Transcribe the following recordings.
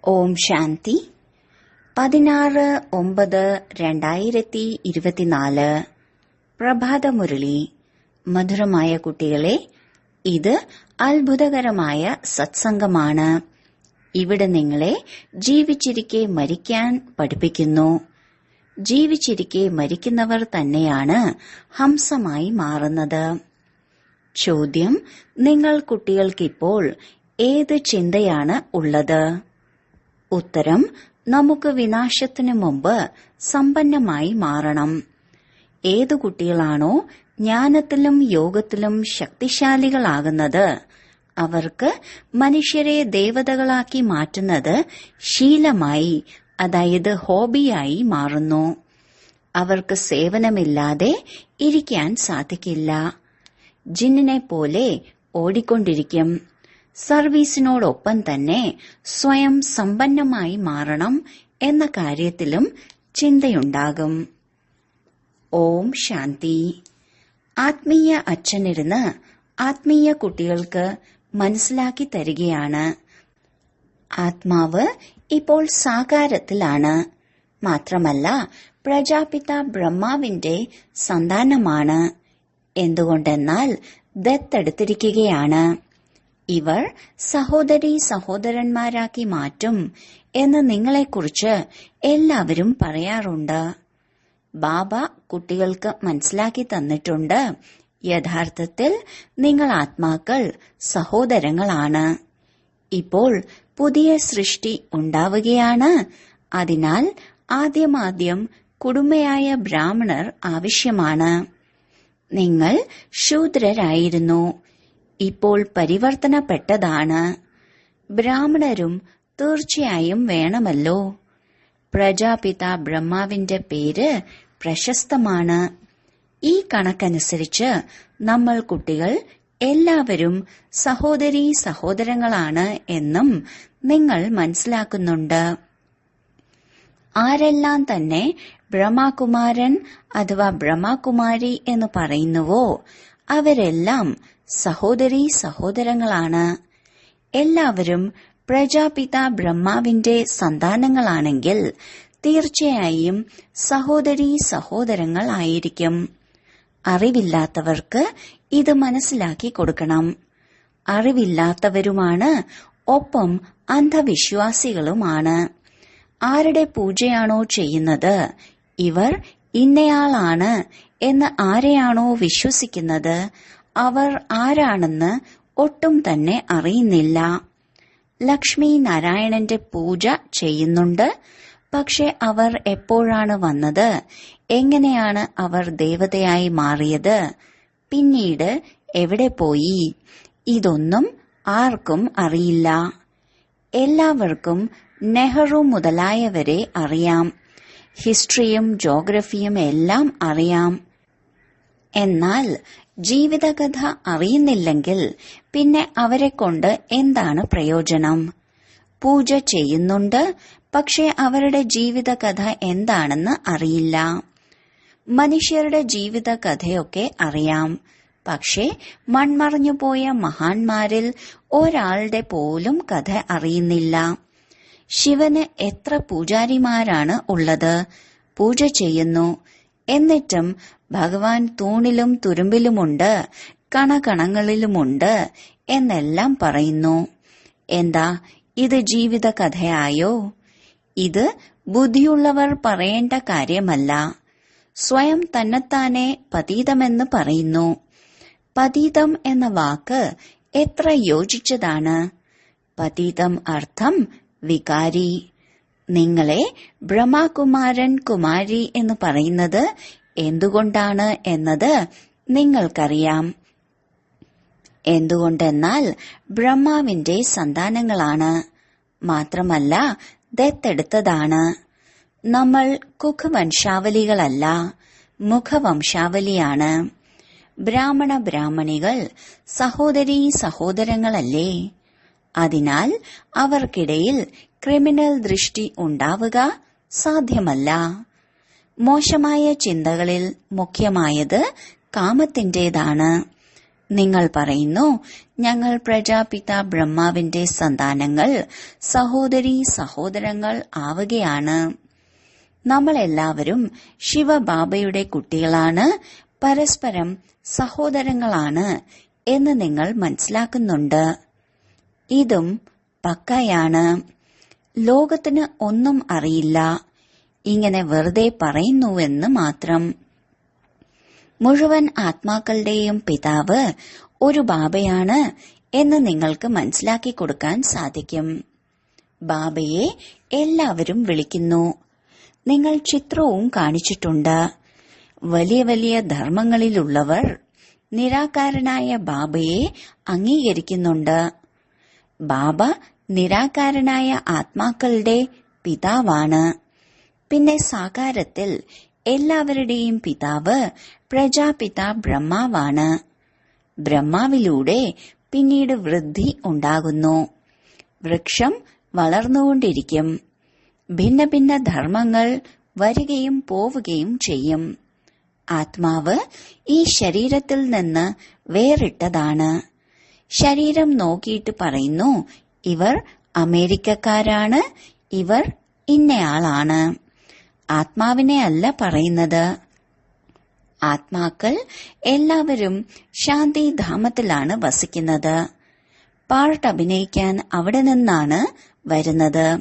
ഓം ശാന്തി 16/9/2024 പ്രഭാതമുരളി. മധുരമായ കുട്ടികളെ, ഇത് അത്ഭുതകരമായ സത്സംഗമാണ്. ഇവിടെ നിങ്ങളെ ജീവിച്ചിരിക്കെ മരിക്കാൻ പഠിപ്പിക്കുന്നു. ജീവിച്ചിരിക്കെ മരിക്കുന്നവർ തന്നെയാണ് ഹംസമായി മാറുന്നത്. ചോദ്യം: നിങ്ങൾ കുട്ടികൾക്കിപ്പോൾ ഏത് ചിന്തയാണ് ഉള്ളത്? ഉത്തരം: നമുക്ക് വിനാശത്തിനു മുമ്പ് സമ്പന്നമായി മാറണം. ഏതു കുട്ടികളാണോ ജ്ഞാനത്തിലും യോഗത്തിലും ശക്തിശാലികളാകുന്നത്, അവർക്ക് മനുഷ്യരെ ദേവതകളാക്കി മാറ്റുന്നത് ശീലമായി, അതായത് ഹോബിയായി മാറുന്നു. അവർക്ക് സേവനമില്ലാതെ ഇരിക്കാൻ സാധിക്കില്ല. ജിന്നിനെ പോലെ ഓടിക്കൊണ്ടിരിക്കും. സർവീസിനോടൊപ്പം തന്നെ സ്വയം സമ്പന്നമായി മാറണം എന്ന കാര്യത്തിലും ചിന്തയുണ്ടാകും. ഓം ശാന്തി. ആത്മീയ അച്ഛനിരുന്ന് ആത്മീയ കുട്ടികൾക്ക് മനസ്സിലാക്കി തരികയാണ്. ആത്മാവ് ഇപ്പോൾ സാകാരത്തിലാണ്. മാത്രമല്ല, പ്രജാപിത ബ്രഹ്മാവിന്റെ സന്താനമാണ്. എന്തുകൊണ്ടെന്നാൽ ദത്തെടുത്തിരിക്കുകയാണ്. ഇവർ സഹോദരീ സഹോദരന്മാരാക്കി മാറ്റും എന്ന് നിങ്ങളെക്കുറിച്ച് എല്ലാവരും പറയാറുണ്ട്. ബാബ കുട്ടികൾക്ക് മനസ്സിലാക്കി തന്നിട്ടുണ്ട്. യഥാർത്ഥത്തിൽ നിങ്ങൾ ആത്മാക്കൾ സഹോദരങ്ങളാണ്. ഇപ്പോൾ പുതിയ സൃഷ്ടി ഉണ്ടാവുകയാണ്. അതിനാൽ ആദ്യം കുടുംബയായ ബ്രാഹ്മണർ ആവശ്യമാണ്. നിങ്ങൾ ശൂദ്രരായിരുന്നു, ഇപ്പോൾ പരിവർത്തനപ്പെട്ടതാണ്. ബ്രാഹ്മണരും തീർച്ചയായും വേണമല്ലോ. പ്രജാപിത ബ്രഹ്മാവിന്റെ പേര് പ്രശസ്തമാണ്. ഈ കണക്കനുസരിച്ച് നമ്മൾ കുട്ടികൾ എല്ലാവരും സഹോദരീ സഹോദരങ്ങളാണ് എന്നും നിങ്ങൾ മനസ്സിലാക്കുന്നുണ്ട്. ആരെല്ലാം തന്നെ ബ്രഹ്മകുമാരൻ അഥവാ ബ്രഹ്മകുമാരി എന്ന് പറയുന്നുവോ, അവരെല്ലാം സഹോദരീ സഹോദരങ്ങളാണ്. എല്ലാവരും പ്രജാപിത ബ്രഹ്മാവിന്റെ സന്താനങ്ങളാണെങ്കിൽ തീർച്ചയായും സഹോദരീ സഹോദരങ്ങൾ ആയിരിക്കും. അറിവില്ലാത്തവർക്ക് ഇത് മനസ്സിലാക്കി കൊടുക്കണം. അറിവില്ലാത്തവരുമാണ്, ഒപ്പം അന്ധവിശ്വാസികളുമാണ്. ആരുടെ പൂജയാണോ ചെയ്യുന്നത്, ഇവർ ഇന്നയാളാണ് എന്ന് ആരെയാണോ വിശ്വസിക്കുന്നത്, അവർ ആരാണെന്ന് ഒട്ടും തന്നെ അറിയുന്നില്ല. ലക്ഷ്മി നാരായണന്റെ പൂജ ചെയ്യുന്നുണ്ട്. പക്ഷെ അവർ എപ്പോഴാണ് വന്നത്, എങ്ങനെയാണ് അവർ ദേവതയായി മാറിയത്, പിന്നീട് എവിടെ പോയി, ഇതൊന്നും ആർക്കും അറിയില്ല. എല്ലാവർക്കും നെഹ്റു മുതലായവരെ അറിയാം. ഹിസ്റ്ററിയും ജോഗ്രഫിയും എല്ലാം അറിയാം. എന്നാൽ ജീവിതകഥ അറിയുന്നില്ലെങ്കിൽ പിന്നെ അവരെ കൊണ്ട് എന്താണ് പ്രയോജനം? പൂജ ചെയ്യുന്നുണ്ട്, പക്ഷെ അവരുടെ ജീവിതകഥ എന്താണെന്ന് അറിയില്ല. മനുഷ്യരുടെ ജീവിതകഥയൊക്കെ അറിയാം, പക്ഷെ മൺമറഞ്ഞുപോയ മഹാന്മാരിൽ ഒരാളുടെ പോലും കഥ അറിയുന്നില്ല. ശിവന് എത്ര പൂജാരിമാരാണ് ഉള്ളത്, പൂജ ചെയ്യുന്നു. എന്നിട്ടും ഭഗവാൻ തൂണിലും തുരുമ്പിലുമുണ്ട്, കണകണങ്ങളിലുമുണ്ട് എന്നെല്ലാം പറയുന്നു. എന്താ ഇത് ജീവിത കഥയായോ? ഇത് ബുദ്ധിയുള്ളവർ പറയേണ്ട കാര്യമല്ല. സ്വയം തന്നെത്താനെ പതീതമെന്ന് പറയുന്നു. പതീതം എന്ന വാക്ക് എത്ര യോജിച്ചതാണ്. പതീതം അർത്ഥം വികാരി. നിങ്ങളെ ബ്രഹ്മകുമാരൻ കുമാരി എന്ന് പറയുന്നത് എന്തുകൊണ്ടാണ് എന്നത് നിങ്ങൾക്കറിയാം. എന്തുകൊണ്ടെന്നാൽ ബ്രഹ്മാവിന്റെ സന്താനങ്ങളാണ്. മാത്രമല്ല, ദത്തെടുത്തതാണ്. നമ്മൾ കുഖവംശാവലികളല്ല, മുഖവംശാവലിയാണ്. ബ്രാഹ്മണ ബ്രാഹ്മണികൾ സഹോദരീ സഹോദരങ്ങളല്ലേ. അതിനാൽ അവർക്കിടയിൽ ക്രിമിനൽ ദൃഷ്ടി ഉണ്ടാവുക സാധ്യമല്ല. മോശമായ ചിന്തകളിൽ മുഖ്യമായത് കാമത്തിന്റേതാണ്. നിങ്ങൾ പറയുന്നു, ഞങ്ങൾ പ്രജാപിത ബ്രഹ്മാവിന്റെ സന്താനങ്ങൾ, സഹോദരീ സഹോദരങ്ങൾ ആവുകയാണ്. നമ്മളെല്ലാവരും ശിവബാബയുടെ കുട്ടികളാണ്, പരസ്പരം സഹോദരങ്ങളാണ് എന്ന് നിങ്ങൾ മനസ്സിലാക്കുന്നുണ്ട്. ഇതും പക്കയാണ്. ലോകത്തിന് ഒന്നും അറിയില്ല, ഇങ്ങനെ വെറുതെ പറയുന്നുവെന്ന് മാത്രം. മുഴുവൻ ആത്മാക്കളുടെയും പിതാവ് ഒരു ബാബയാണ് എന്ന് നിങ്ങൾക്ക് മനസ്സിലാക്കി കൊടുക്കാൻ സാധിക്കും. ബാബയെ എല്ലാവരും വിളിക്കുന്നു. നിങ്ങൾ ചിത്രവും കാണിച്ചിട്ടുണ്ട്. വലിയ വലിയ ധർമ്മങ്ങളിലുള്ളവർ നിരാകാരനായ ബാബയെ അംഗീകരിക്കുന്നുണ്ട്. ബാബ നിരാകാരനായ ആത്മാക്കളുടെ പിതാവാണ്. പിന്നെ സാകാരത്തിൽ എല്ലാവരുടെയും പിതാവ് പ്രജാപിത ബ്രഹ്മാവാണ്. ബ്രഹ്മാവിലൂടെ പിന്നീട് വൃദ്ധി ഉണ്ടാകുന്നു. വൃക്ഷം വളർന്നുകൊണ്ടിരിക്കും. ഭിന്ന ഭിന്ന ധർമ്മങ്ങൾ വരികയും പോവുകയും ചെയ്യും. ആത്മാവ് ഈ ശരീരത്തിൽ നിന്ന് വേറിട്ടതാണ്. ശരീരം നോക്കിയിട്ട് പറയുന്നു, ഇവർ അമേരിക്കക്കാരാണ്, ഇവർ ഇന്നയാളാണ്. ആത്മാവിനെ അല്ല പറയുന്നത്. ആത്മാക്കൾ എല്ലാവരും ശാന്തിധാമത്തിലാണ് വസിക്കുന്നത്. പാർട്ട് അഭിനയിക്കാൻ അവിടെ നിന്നാണ് വരുന്നത്.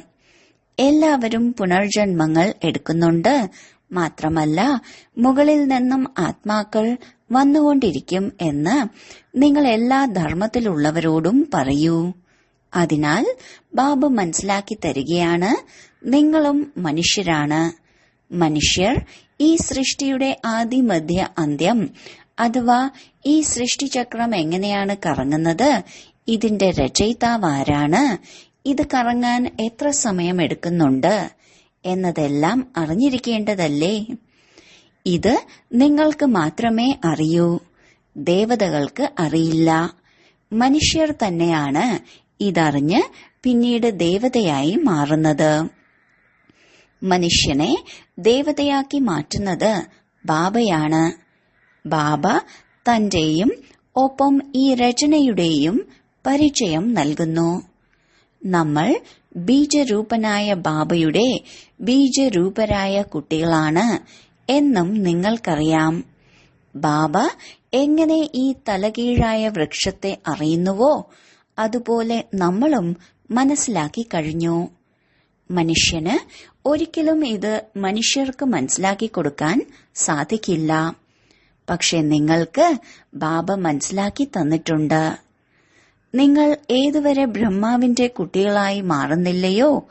എല്ലാവരും പുനർജന്മങ്ങൾ എടുക്കുന്നുണ്ട്. മാത്രമല്ല, മുകളിൽ നിന്നും ആത്മാക്കൾ വന്നുകൊണ്ടിരിക്കും എന്ന് നിങ്ങൾ എല്ലാ ധർമ്മത്തിലുള്ളവരോടും പറയൂ. അതിനാൽ ബാബ മനസ്സിലാക്കി തരികയാണ്, നിങ്ങളും മനുഷ്യരാണ്. മനുഷ്യർ ഈ സൃഷ്ടിയുടെ ആദി മധ്യ അന്ത്യം അഥവാ ഈ സൃഷ്ടിചക്രം എങ്ങനെയാണ് കറങ്ങുന്നത്, ഇതിന്റെ രചയിതാവാരാണ്, ഇത് കറങ്ങാൻ എത്ര സമയമെടുക്കുന്നുണ്ട് എന്നതെല്ലാം അറിഞ്ഞിരിക്കേണ്ടതല്ലേ. ഇത് നിങ്ങൾക്ക് മാത്രമേ അറിയൂ. ദേവതകൾക്ക് അറിയില്ല. മനുഷ്യർ തന്നെയാണ് ഇതറിഞ്ഞ് പിന്നീട് ദേവതയായി മാറുന്നത്. മനുഷ്യനെ ദേവതയാക്കി മാറ്റുന്നത് ബാബയാണ്. ബാബ തന്റെയും ഒപ്പം ഈ രചനയുടെയും പരിചയം നൽകുന്നു. നമ്മൾ ബീജരൂപനായ ബാബയുടെ ബീജരൂപരായ കുട്ടികളാണ് എന്നും നിങ്ങൾക്കറിയാം. ബാബ എങ്ങനെ ഈ തലകീഴായ വൃക്ഷത്തെ അറിയുന്നുവോ അതുപോലെ നമ്മളും മനസ്സിലാക്കി കഴിഞ്ഞു. മനുഷ്യന് ഒരിക്കലും ഇത് മനുഷ്യർക്ക് മനസ്സിലാക്കി കൊടുക്കാൻ സാധിക്കില്ല. പക്ഷെ നിങ്ങൾക്ക് ബാബ മനസ്സിലാക്കി തന്നിട്ടുണ്ട്. നിങ്ങൾ ഏതുവരെ ബ്രഹ്മാവിന്റെ കുട്ടികളായി മാറുന്നില്ലയോ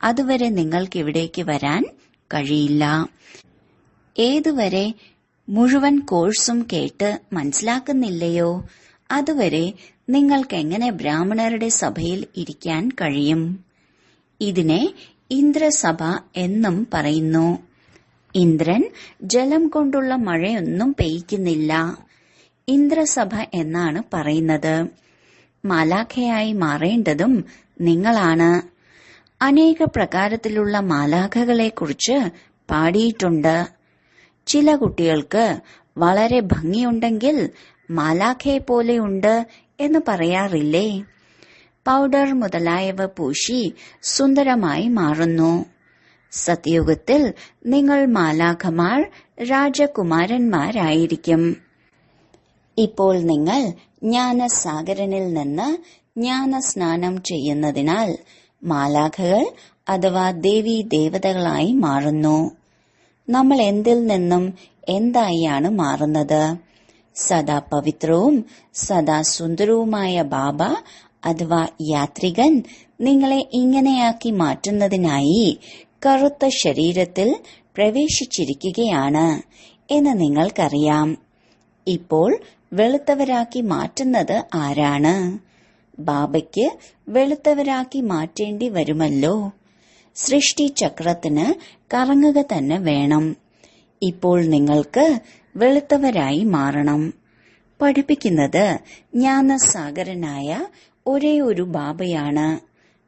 അതുവരെ നിങ്ങൾക്കിവിടേക്ക് വരാൻ കഴിയില്ല. ഏതുവരെ മുഴുവൻ കോഴ്സും കേട്ട് മനസ്സിലാക്കുന്നില്ലയോ അതുവരെ നിങ്ങൾക്കെങ്ങനെ ബ്രാഹ്മണരുടെ സഭയിൽ ഇരിക്കാൻ കഴിയും? ഇതിനെ ഇന്ദ്രസഭ എന്നും പറയുന്നു. ഇന്ദ്രൻ ജലം കൊണ്ടുള്ള മഴയൊന്നും പെയ്യ്ക്കുന്നില്ല. ഇന്ദ്രസഭ എന്നാണ് പറയുന്നത്. മാലാഖയായി മാറേണ്ടതും നിങ്ങളാണ്. അനേക പ്രകാരത്തിലുള്ള മാലാഖകളെക്കുറിച്ച് പാടിയിട്ടുണ്ട്. ചില കുട്ടികൾക്ക് വളരെ ഭംഗിയുണ്ടെങ്കിൽ മാലാഖയെ പോലെയുണ്ട് എന്ന് പറയാറില്ലേ? പൗഡർ മുതലായവ പൂശി സുന്ദരമായി മാറുന്നു. സത്യയുഗത്തിൽ നിങ്ങൾ മാലാഖമാർ രാജകുമാരന്മാരായിരിക്കും. ഇപ്പോൾ നിങ്ങൾ ജ്ഞാനസാഗരനിൽ നിന്ന് ജ്ഞാനസ്നാനം ചെയ്യുന്നതിനാൽ മാലാഖകൾ അഥവാ ദേവീ ദേവതകളായി മാറുന്നു. നമ്മൾ എന്തിൽ നിന്നും എന്തായാണ് മാറുന്നത്? സദാ പവിത്രവും സദാ സുന്ദരവുമായ ബാബ അഥവാ യാത്രികൻ നിങ്ങളെ ഇങ്ങനെയാക്കി മാറ്റുന്നതിനായി കറുത്ത ശരീരത്തിൽ പ്രവേശിച്ചിരിക്കുകയാണ് എന്ന് നിങ്ങൾക്കറിയാം. ഇപ്പോൾ വെളുത്തവരാക്കി മാറ്റുന്നത് ആരാണ്? ബാബയ്ക്ക് വെളുത്തവരാക്കി മാറ്റേണ്ടി വരുമല്ലോ. സൃഷ്ടി ചക്രത്തിന് കറങ്ങുക തന്നെ വേണം. ഇപ്പോൾ നിങ്ങൾക്ക് വെളുത്തവരായി മാറണം. പഠിപ്പിക്കുന്നത് ജ്ഞാനസാഗരനായ ഒരേ ഒരു ബാബയാണ്.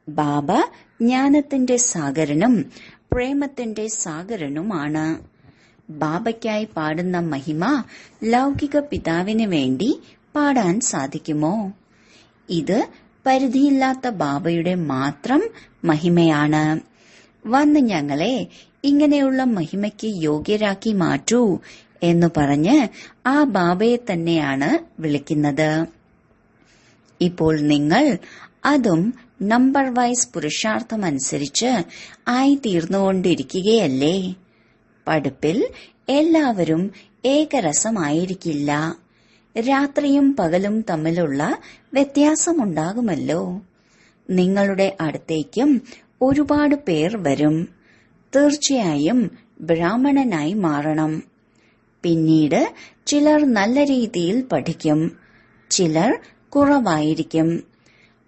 ബാബ ജ്ഞാനത്തിന്റെ സാഗരനും പ്രേമത്തിന്റെ സാഗരനുമാണ്. ബാബയ്ക്കായി പാടുന്ന മഹിമ ലൗകിക പിതാവിന് വേണ്ടി പാടാൻ സാധിക്കുമോ? ഇത് പരിധിയില്ലാത്ത ബാബയുടെ മാത്രം മഹിമയാണ്. വന്ന് ഞങ്ങളെ ഇങ്ങനെയുള്ള മഹിമയ്ക്ക് യോഗ്യരാക്കി മാറ്റൂ എന്നു പറഞ്ഞ് ആ ബാബയെ തന്നെയാണ് വിളിക്കുന്നത്. ഇപ്പോൾ നിങ്ങൾ അതും നമ്പർ വൈസ് പുരുഷാർത്ഥമനുസരിച്ച് ആയിത്തീർന്നുകൊണ്ടിരിക്കുകയല്ലേ. പഠിപ്പിൽ എല്ലാവരും ഏകരസമായിരിക്കില്ല. രാത്രിയും പകലും തമ്മിലുള്ള വ്യത്യാസമുണ്ടാകുമല്ലോ. നിങ്ങളുടെ അടുത്തേക്കും ഒരുപാട് പേർ വരും. തീർച്ചയായും ബ്രാഹ്മണനായി മാറണം. പിന്നീട് ചിലർ നല്ല രീതിയിൽ പഠിക്കും, ചിലർ കുറവായിരിക്കും.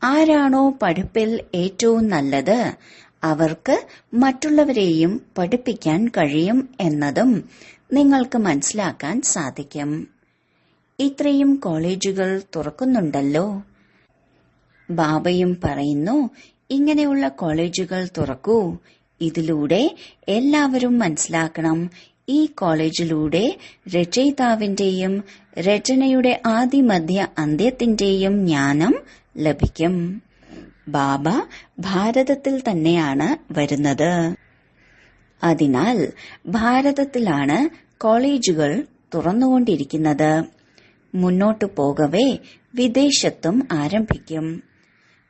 ആരാണോ പഠിപ്പിൽ ഏറ്റവും നല്ലത് അവർക്ക് മറ്റുള്ളവരെയും പഠിപ്പിക്കാൻ കഴിയും എന്നതും നിങ്ങൾക്ക് മനസ്സിലാക്കാൻ സാധിക്കും. ഇത്രയും കോളേജുകൾ തുറക്കുന്നുണ്ടല്ലോ. ബാബയും പറയുന്നു, ഇങ്ങനെയുള്ള കോളേജുകൾ തുറക്കൂ. ഇതിലൂടെ എല്ലാവരും മനസ്സിലാക്കണം, ഈ കോളേജിലൂടെ രചയിതാവിന്റെയും രചനയുടെ ആദിമധ്യ അന്ത്യത്തിന്റെയും ജ്ഞാനം ലഭിക്കും. ബാബ ഭാരതത്തിൽ തന്നെയാണ് വരുന്നത്. അതിനാൽ ഭാരതത്തിലാണ് കോളേജുകൾ തുറന്നുകൊണ്ടിരിക്കുന്നത്. മുന്നോട്ടു പോകവേ വിദേശത്തും ആരംഭിക്കും.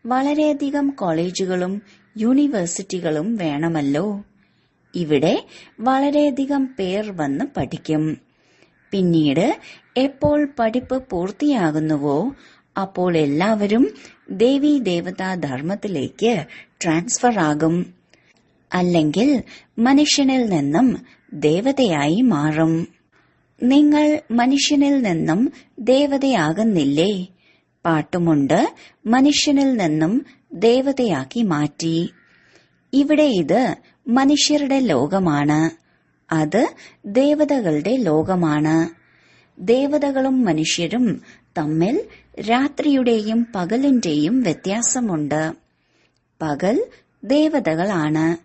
വളരെയധികം കോളേജുകളും യൂണിവേഴ്സിറ്റികളും വേണമല്ലോ. ഇവിടെ വളരെയധികം പേർ വന്ന് പഠിക്കും. പിന്നീട് എപ്പോൾ പഠിപ്പ് പൂർത്തിയാകുന്നുവോ അപ്പോൾ എല്ലാവരും ദേവീ ദേവതാ ധർമ്മത്തിലേക്ക് ട്രാൻസ്ഫർ ആകും. അല്ലെങ്കിൽ മനുഷ്യനിൽ നിന്നും ദേവതയായി മാറും. നിങ്ങൾ മനുഷ്യനിൽ നിന്നും ദേവതയാകുന്നില്ലേ? പാട്ടുമുണ്ട്, മനുഷ്യനിൽ നിന്നും ദേവതയാക്കി മാറ്റി. ഇവിടെ ഇത് മനുഷ്യരുടെ ലോകമാണ്, അത് ദേവതകളുടെ ലോകമാണ്. ദേവതകളും മനുഷ്യരും തമ്മിൽ രാത്രിയുടെയും പകലിന്റെയും വ്യത്യാസമുണ്ട്. പകൽ ദേവതകളാണ്,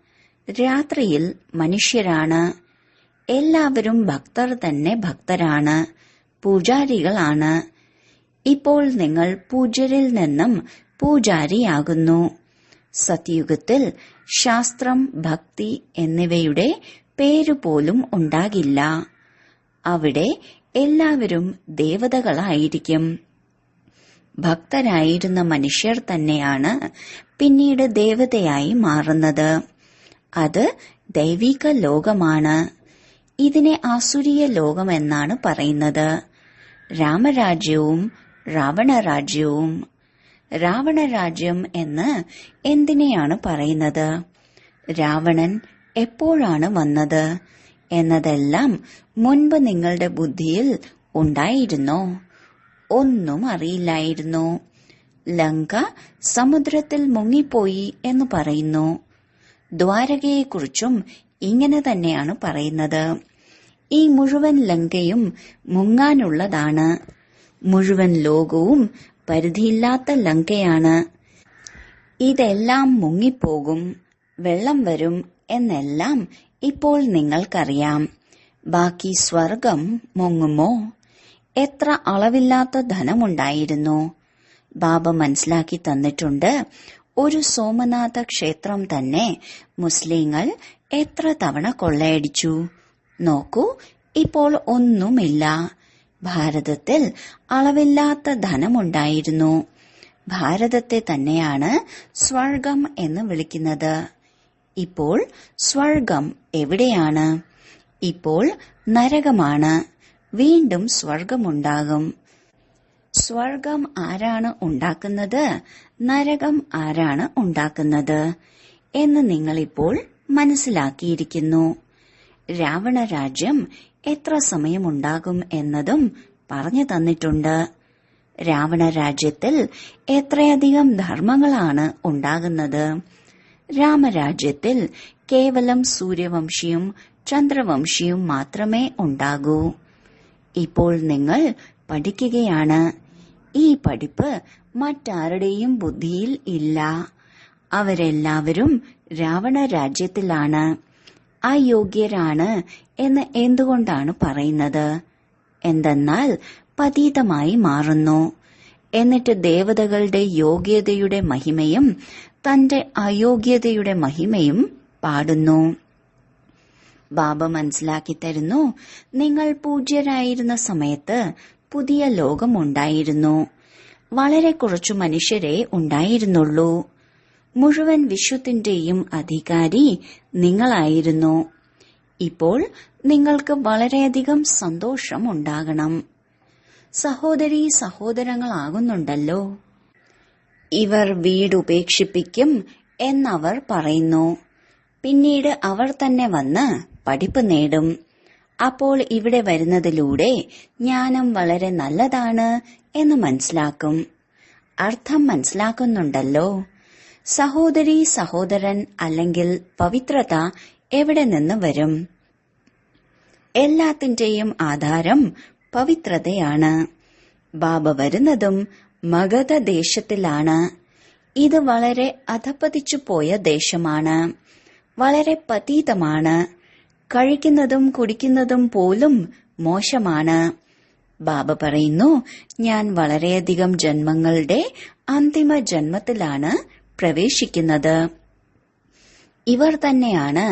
രാത്രിയിൽ മനുഷ്യരാണ്. എല്ലാവരും ഭക്തർ തന്നെ ഭക്തരാണ്, പൂജാരികളാണ്. ഇപ്പോൾ നിങ്ങൾ പൂജ്യരിൽ നിന്നും പൂജാരിയാകുന്നു. സത്യുഗത്തിൽ ശാസ്ത്രം, ഭക്തി എന്നിവയുടെ പേരുപോലും ഉണ്ടാകില്ല. അവിടെ എല്ലാവരും ദേവതകളായിരിക്കും. ഭക്തരായിരുന്ന മനുഷ്യർ തന്നെയാണ് പിന്നീട് ദേവതയായി മാറുന്നത്. അത് ദൈവിക ലോകമാണ്. ഇതിനെ ആസുരീയ ലോകമെന്നാണ് പറയുന്നത്. രാമരാജ്യവും രാവണരാജ്യവും. രാവണരാജ്യം എന്ന് എന്തിനെയാണ് പറയുന്നത്? രാവണൻ എപ്പോഴാണ് വന്നത് എന്നതെല്ലാം മുൻപ് നിങ്ങളുടെ ബുദ്ധിയിൽ ഉണ്ടായിരുന്നോ? ഒന്നും അറിയില്ലായിരുന്നു. ലങ്ക സമുദ്രത്തിൽ മുങ്ങിപ്പോയി എന്ന് പറയുന്നു. ദ്വാരകയെക്കുറിച്ചും ഇങ്ങനെ തന്നെയാണ് പറയുന്നത്. ഈ മുഴുവൻ ലങ്കയും മുങ്ങാനുള്ളതാണ്. മുഴുവൻ ലോകവും പരിധിയില്ലാത്ത ലങ്കയാണ്. ഇതെല്ലാം മുങ്ങിപ്പോകും, വെള്ളം വരും എന്നെല്ലാം ഇപ്പോൾ നിങ്ങൾക്കറിയാം. ബാക്കി സ്വർഗം മുങ്ങുമോ? എത്ര അളവില്ലാത്ത ധനമുണ്ടായിരുന്നു. ബാബ മനസ്സിലാക്കി തന്നിട്ടുണ്ട്. ഒരു സോമനാഥ ക്ഷേത്രം തന്നെ മുസ്ലിങ്ങൾ എത്ര തവണ കൊള്ളയടിച്ചു. നോക്കൂ, ഇപ്പോൾ ഒന്നുമില്ല. ഭാരതത്തിൽ അളവില്ലാത്ത ധനമുണ്ടായിരുന്നു. ഭാരതത്തെ തന്നെയാണ് സ്വർഗം എന്ന് വിളിക്കുന്നത്. ഇപ്പോൾ സ്വർഗം എവിടെയാണ്? ഇപ്പോൾ നരകമാണ്. വീണ്ടും സ്വർഗമുണ്ടാകും. സ്വർഗം ആരാണ് ഉണ്ടാക്കുന്നത്, നരകം ആരാണ് ഉണ്ടാക്കുന്നത് എന്ന് നിങ്ങളിപ്പോൾ മനസ്സിലാക്കിയിരിക്കുന്നു. രാവണരാജ്യം എത്ര സമയമുണ്ടാകും എന്നതും പറഞ്ഞു തന്നിട്ടുണ്ട്. രാവണരാജ്യത്തിൽ എത്രയധികം ധർമ്മങ്ങളാണ് ഉണ്ടാകുന്നത്. രാമരാജ്യത്തിൽ കേവലം സൂര്യവംശിയും ചന്ദ്രവംശിയും മാത്രമേ ഉണ്ടാകൂ. ഇപ്പോൾ നിങ്ങൾ പഠിക്കുകയാണ്. ഈ പഠിപ്പ് മറ്റാരുടെയും ബുദ്ധിയിൽ ഇല്ല. അവരെല്ലാവരും രാവണരാജ്യത്തിലാണ്. അയോഗ്യരാണ് എന്ന് എന്തുകൊണ്ടാണ് പറയുന്നത്? എന്തെന്നാൽ പതീതമായി മാറുന്നു. എന്നിട്ട് ദേവതകളുടെ യോഗ്യതയുടെ മഹിമയും തന്റെ അയോഗ്യതയുടെ മഹിമയും പാടുന്നു. ബാബ മനസ്സിലാക്കി തരുന്നു, നിങ്ങൾ പൂജ്യരായിരുന്ന സമയത്ത് പുതിയ ലോകമുണ്ടായിരുന്നു. വളരെ കുറച്ചു മനുഷ്യരെ ഉണ്ടായിരുന്നുള്ളൂ. മുഴുവൻ വിശ്വത്തിന്റെയും അധികാരി നിങ്ങളായിരുന്നു. ഇപ്പോൾ നിങ്ങൾക്ക് വളരെയധികം സന്തോഷം ഉണ്ടാകണം. സഹോദരീ സഹോദരങ്ങളാകുന്നുണ്ടല്ലോ. ഇവർ വീടുപേക്ഷിപ്പിക്കും എന്നവർ പറയുന്നു. പിന്നീട് അവർ തന്നെ വന്ന് പഠിപ്പ് നേടും. അപ്പോൾ ഇവിടെ വരുന്നതിലൂടെ ജ്ഞാനം വളരെ നല്ലതാണ് എന്ന് മനസ്സിലാക്കും. അർത്ഥം മനസ്സിലാക്കുന്നുണ്ടല്ലോ. സഹോദരീ സഹോദരൻ അല്ലെങ്കിൽ പവിത്രത എവിടെ നിന്ന് വരും? എല്ലാത്തിന്റെയും ആധാരം പവിത്രതയാണ്. ബാബ വരുന്നതും മഗധ ദേശത്തിലാണ്. ഇത് വളരെ അധപ്പതിച്ചു പോയ ദേശമാണ്. വളരെ പതീതമാണ്. കഴിക്കുന്നതും കുടിക്കുന്നതും പോലും മോശമാണ്. ബാബ പറയുന്നു, ഞാൻ വളരെയധികം ജന്മങ്ങളുടെ അന്തിമ ജന്മത്തിലാണ് പ്രവേശിക്കുന്നത്. ഇവർ തന്നെയാണ്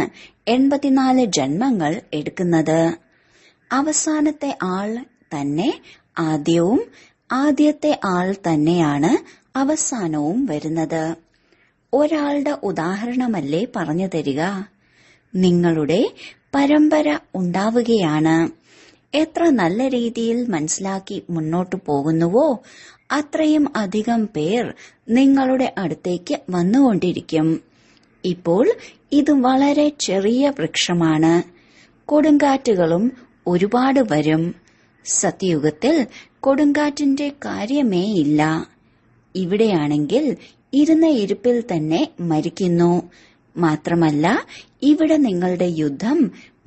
84 ജന്മങ്ങൾ എടുക്കുന്നത്. അവസാനത്തെ ആൾ തന്നെ ആദ്യവും ആദ്യത്തെ ആൾ തന്നെയാണ് അവസാനവും വരുന്നത്. ഒരാളുടെ ഉദാഹരണമല്ലേ പറഞ്ഞു തരിക. നിങ്ങളുടെ പരമ്പര ഉണ്ടാവുകയാണ്. എത്ര നല്ല രീതിയിൽ മനസ്സിലാക്കി മുന്നോട്ടു പോകുന്നുവോ അത്രയും അധികം പേർ നിങ്ങളുടെ അടുത്തേക്ക് വന്നുകൊണ്ടിരിക്കും. ഇപ്പോൾ ഇത് വളരെ ചെറിയ വൃക്ഷമാണ്. കൊടുങ്കാറ്റുകളും ഒരുപാട് വരും. സത്യയുഗത്തിൽ കൊടുങ്കാറ്റിന്റെ കാര്യമേ ഇല്ല. ഇവിടെയാണെങ്കിൽ ഇരുന്ന ഇരിപ്പിൽ തന്നെ മരിക്കുന്നു. മാത്രമല്ല ഇവിടെ നിങ്ങളുടെ യുദ്ധം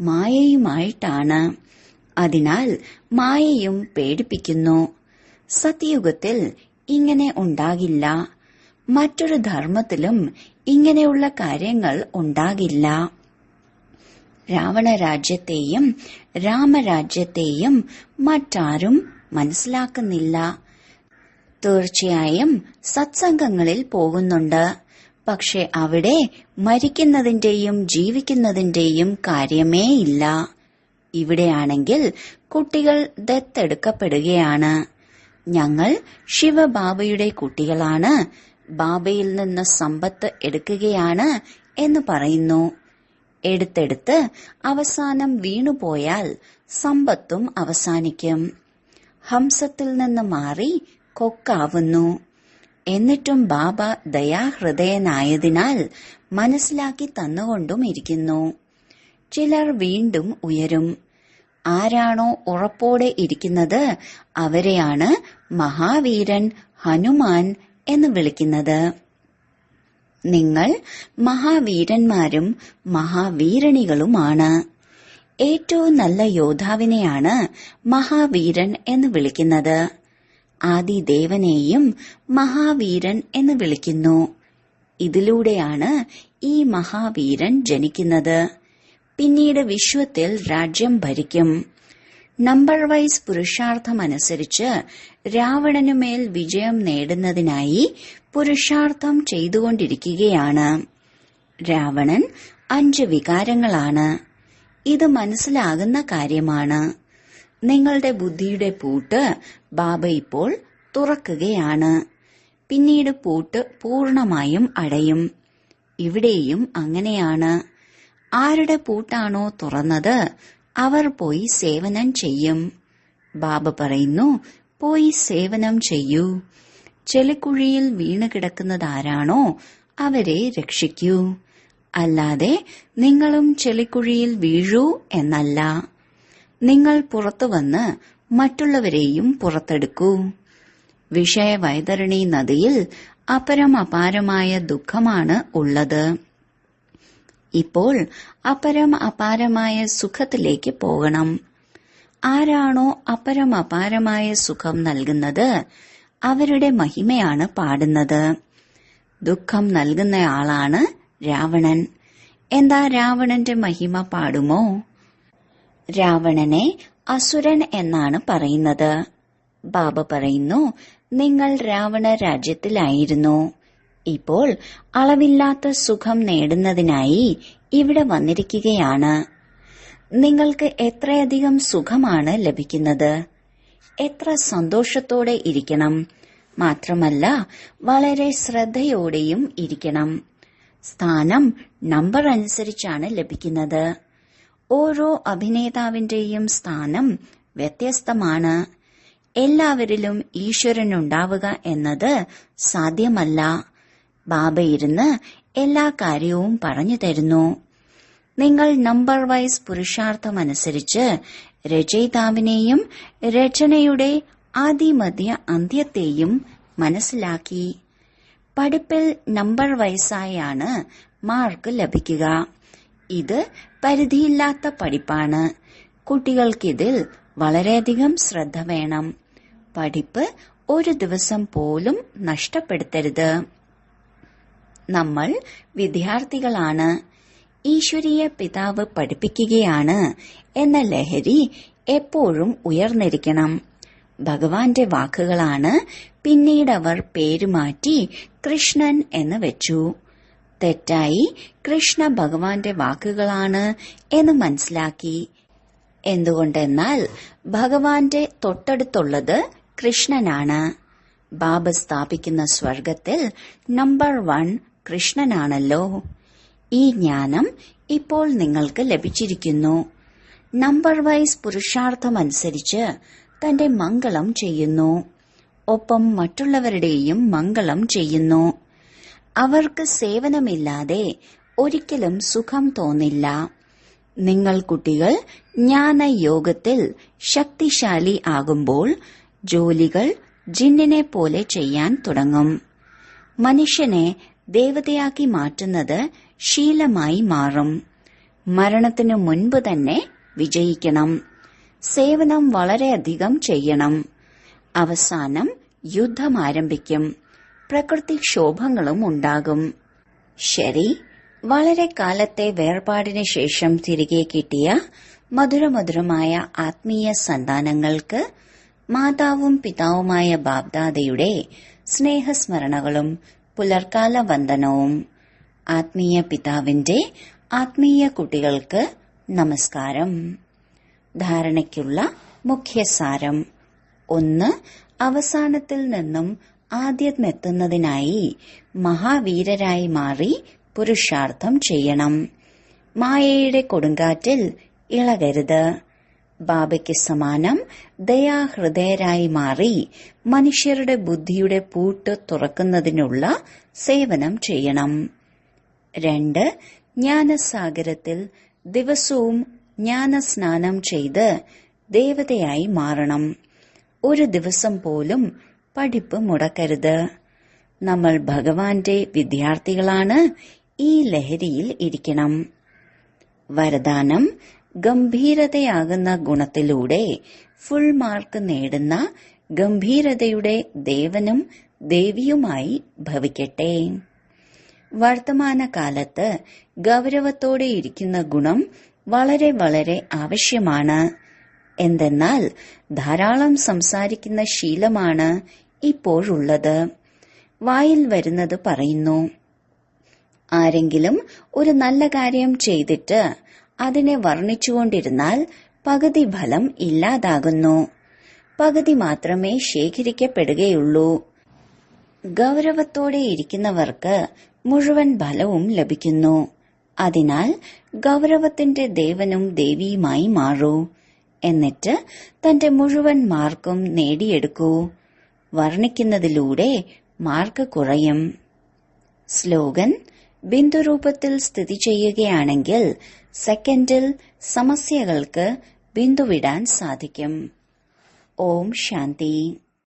മായയുമായിട്ടാണ്. അതിനാൽ മായയും പേടിപ്പിക്കുന്നു. സത്യയുഗത്തിൽ ഇങ്ങനെ ഉണ്ടാകില്ല. മറ്റൊരു ധർമ്മത്തിലും ഇങ്ങനെയുള്ള കാര്യങ്ങൾ ഉണ്ടാകില്ല. രാവണരാജ്യത്തെയും രാമരാജ്യത്തെയും മറ്റാരും മനസ്സിലാക്കുന്നില്ല. തീർച്ചയായും സത്സംഗങ്ങളിൽ പോകുന്നുണ്ട്. പക്ഷെ അവിടെ മരിക്കുന്നതിന്റെയും ജീവിക്കുന്നതിന്റെയും കാര്യമേ ഇല്ല. ഇവിടെയാണെങ്കിൽ കുട്ടികൾ ദത്തെടുക്കപ്പെടുകയാണ്. ഞങ്ങൾ ശിവബാബയുടെ കുട്ടികളാണ്, ബാബയിൽ നിന്ന് സമ്പത്ത് എടുക്കുകയാണ് എന്ന് പറയുന്നു. എടുത്തെടുത്ത് അവസാനം വീണുപോയാൽ സമ്പത്തും അവസാനിക്കും. ഹംസത്തിൽ നിന്ന് മാറി കൊക്കാവുന്നു. എന്നിട്ടും ബാബ ദയാഹൃദയനായതിനാൽ മനസ്സിലാക്കി തന്നുകൊണ്ടും ഇരിക്കുന്നു. ചിലർ വീണ്ടും ഉയരും. ആരാണോ ഉറപ്പോടെ ഇരിക്കുന്നത് അവരെയാണ് മഹാവീരൻ, ഹനുമാൻ എന്ന് വിളിക്കുന്നത്. നിങ്ങൾ മഹാവീരന്മാരും മഹാവീരണികളുമാണ്. ഏറ്റവും നല്ല യോദ്ധാവിനെയാണ് മഹാവീരൻ എന്ന് വിളിക്കുന്നത്. ആദിദേവനെയും മഹാവീരൻ എന്ന് വിളിക്കുന്നു. ഇതിലൂടെയാണ് ഈ മഹാവീരൻ ജനിക്കുന്നത്. പിന്നീട് വിശ്വത്തിൽ രാജ്യം ഭരിക്കും. നമ്പർ വൈസ് പുരുഷാർത്ഥമനുസരിച്ച് രാവണനുമേൽ വിജയം നേടുന്നതിനായി പുരുഷാർത്ഥം ചെയ്തുകൊണ്ടിരിക്കുകയാണ്. രാവണൻ 5 വികാരങ്ങളാണ്. ഇത് മനസ്സിലാകുന്ന കാര്യമാണ്. നിങ്ങളുടെ ബുദ്ധിയുടെ പൂട്ട് ബാബ ഇപ്പോൾ തുറക്കുകയാണ്. പിന്നീട് പൂട്ട് പൂർണമായും അടയും. ഇവിടെയും അങ്ങനെയാണ്. ആരുടെ പൂട്ടാണോ തുറന്നത് അവർ പോയി സേവനം ചെയ്യും. ബാബ പറയുന്നു, പോയി സേവനം ചെയ്യൂ. ചെളിക്കുഴിയിൽ വീണ് കിടക്കുന്നതാരാണോ അവരെ രക്ഷിക്കൂ. അല്ലാതെ നിങ്ങളും ചെളിക്കുഴിയിൽ വീഴൂ എന്നല്ല. നിങ്ങൾ പുറത്തു വന്ന് മറ്റുള്ളവരെയും പുറത്തെടുക്കൂ. വിഷയവൈതരണി നദിയിൽ അപരം അപാരമായ ദുഃഖമാണ് ഉള്ളത്. ഇപ്പോൾ അപരം അപാരമായ സുഖത്തിലേക്ക് പോകണം. ആരാണോ അപരം അപാരമായ സുഖം നൽകുന്നത് അവരുടെ മഹിമയാണ് പാടുന്നത്. ദുഃഖം നൽകുന്നയാളാണ് രാവണൻ. എന്താ രാവണന്റെ മഹിമ പാടുമോ? രാവണനെ അസുരൻ എന്നാണ് പറയുന്നത്. ബാബ പറയുന്നു, നിങ്ങൾ രാവണ രാജ്യത്തിലായിരുന്നു. ഇപ്പോൾ അളവില്ലാത്ത സുഖം നേടുന്നതിനായി ഇവിടെ വന്നിരിക്കുകയാണ്. നിങ്ങൾക്ക് എത്രയധികം സുഖമാണ് ലഭിക്കുന്നത്. എത്ര സന്തോഷത്തോടെ ഇരിക്കണം. മാത്രമല്ല വളരെ ശ്രദ്ധയോടെയും ഇരിക്കണം. സ്ഥാനം നമ്പർ അനുസരിച്ചാണ് ലഭിക്കുന്നത്. ഓരോ അഭിനേതാവിന്റെയും സ്ഥാനം വ്യത്യസ്തമാണ്. എല്ലാവരിലും ഈശ്വരനുണ്ടാവുക എന്നത് സാധ്യമല്ല. ബാബ ഇരുന്ന് എല്ലാ കാര്യവും പറഞ്ഞു തരുന്നു. നിങ്ങൾ നമ്പർ വൈസ് പുരുഷാർത്ഥമനുസരിച്ച് രചയിതാവിനെയും രചനയുടെ ആദിമധ്യ അന്ത്യത്തെയും മനസ്സിലാക്കി. പഠിപ്പിൽ നമ്പർ വൈസായാണ് മാർക്ക് ലഭിക്കുക. ഇത് പരിധിയില്ലാത്ത പഠിപ്പാണ്. കുട്ടികൾക്കിതിൽ വളരെയധികം ശ്രദ്ധ വേണം. പഠിപ്പ് ഒരു ദിവസം പോലും നഷ്ടപ്പെടുത്തരുത്. നമ്മൾ വിദ്യാർത്ഥികളാണ്. ഈശ്വരീയ പിതാവ് പഠിപ്പിക്കുകയാണ് എന്ന ലഹരി എപ്പോഴും ഉയർന്നിരിക്കണം. ഭഗവാന്റെ വാക്കുകളാണ്. പിന്നീടവർ പേരുമാറ്റി കൃഷ്ണൻ എന്ന് വെച്ചു. തെറ്റായി കൃഷ്ണ ഭഗവാന്റെ വാക്കുകളാണ് എന്ന് മനസ്സിലാക്കി. എന്തുകൊണ്ടെന്നാൽ ഭഗവാന്റെ തൊട്ടടുത്തുള്ളത് കൃഷ്ണനാണ്. ബാബ സ്ഥാപിക്കുന്ന സ്വർഗത്തിൽ നമ്പർ 1 കൃഷ്ണനാണല്ലോ. ഈ ജ്ഞാനം ഇപ്പോൾ നിങ്ങൾക്ക് ലഭിച്ചിരിക്കുന്നു. നമ്പർ വൈസ് പുരുഷാർത്ഥമനുസരിച്ച് തന്റെ മംഗളം ചെയ്യുന്നു. ഒപ്പം മറ്റുള്ളവരുടെയും മംഗളം ചെയ്യുന്നു. അവർക്ക് സേവനമില്ലാതെ ഒരിക്കലും സുഖം തോന്നില്ല. നിങ്ങൾ കുട്ടികൾ ജ്ഞാനയോഗത്തിൽ ശക്തിശാലി ആകുമ്പോൾ ജോലികൾ ജിന്നിനെ പോലെ ചെയ്യാൻ തുടങ്ങും. മനുഷ്യനെ ദേവതയാക്കി മാറ്റുന്നത് ശീലമായി മാറും. മരണത്തിനു മുൻപ് തന്നെ വിജയിക്കണം. സേവനം വളരെയധികം ചെയ്യണം. അവസാനം യുദ്ധം ആരംഭിക്കും. പ്രകൃതിക്ഷോഭങ്ങളും ഉണ്ടാകും. ശരി, വളരെ കാലത്തെ വേർപാടിന് ശേഷം തിരികെ കിട്ടിയ മധുരമധുരമായ ആത്മീയ സന്താനങ്ങൾക്ക് മാതാവും പിതാവുമായ ബാബ്ദാദയുടെ സ്നേഹസ്മരണകളും പുലർക്കാല വന്ദനവും. ആത്മീയ പിതാവിന്റെ ആത്മീയ കുട്ടികൾക്ക് നമസ്കാരം. ധാരണയ്ക്കുള്ള മുഖ്യസാരം: 1. അവസാനത്തിൽ നിന്നും ആദ്യമെത്തുന്നതിനായി മഹാവീരരായി മാറി പുരുഷാർത്ഥം ചെയ്യണം. മായയുടെ കൊടുങ്കാറ്റിൽ ഇളകരുത്. ബാബയ്ക്ക് സമാനം ദയാഹൃദയരായി മാറി മനുഷ്യരുടെ ബുദ്ധിയുടെ പൂട്ട് തുറക്കുന്നതിനുള്ള സേവനം ചെയ്യണം. 2. ജ്ഞാനസാഗരത്തിൽ ദിവസവും ജ്ഞാനസ്നാനം ചെയ്ത് ദേവതയായി മാറണം. ഒരു ദിവസം പോലും പഠിപ്പ് മുടക്കരുത്. നമ്മൾ ഭഗവാന്റെ വിദ്യാർത്ഥികളാണ്. ഈ ലഹരിയിൽ ഇരിക്കണം. വരദാനം: ഗംഭീരതയാകുന്ന ഗുണത്തിലൂടെ ഫുൾ മാർക്ക് നേടുന്ന ഗംഭീരതയുടെ ദേവനും ദേവിയുമായി ഭവിക്കട്ടെ. വർത്തമാനകാലത്ത് ഗൗരവത്തോടെ ഇരിക്കുന്ന ഗുണം വളരെ വളരെ ആവശ്യമാണ്. എന്തെന്നാൽ ധാരാളം സംസാരിക്കുന്ന ശീലമാണ് ഇപ്പോഴുള്ളത്. വായിൽ വരുന്നത് പറയുന്നു. ആരെങ്കിലും ഒരു നല്ല കാര്യം ചെയ്തിട്ട് അതിനെ വർണ്ണിച്ചുകൊണ്ടിരുന്നാൽ പകുതി ഫലം ഇല്ലാതാകുന്നു. പകുതി മാത്രമേ ശേഖരിക്കപ്പെടുകയുള്ളൂ. ഗൗരവത്തോടെ ഇരിക്കുന്നവർക്ക് മുഴുവൻ ഫലവും ലഭിക്കുന്നു. അതിനാൽ ഗൗരവത്തിന്റെ ദേവനും ദേവിയുമായി മാറൂ. എന്നിട്ട് തന്റെ മുഴുവൻ മാർക്കും നേടിയെടുക്കൂ. വർണ്ണിക്കുന്നതിലൂടെ മാർക്ക് കുറയും. സ്ലോഗൻ: ബിന്ദുരൂപത്തിൽ സ്ഥിതി ചെയ്യുകയാണെങ്കിൽ സെക്കൻഡിൽ സമസ്യകൾക്ക് ബിന്ദുവിടാൻ സാധിക്കും. ഓം ശാന്തി.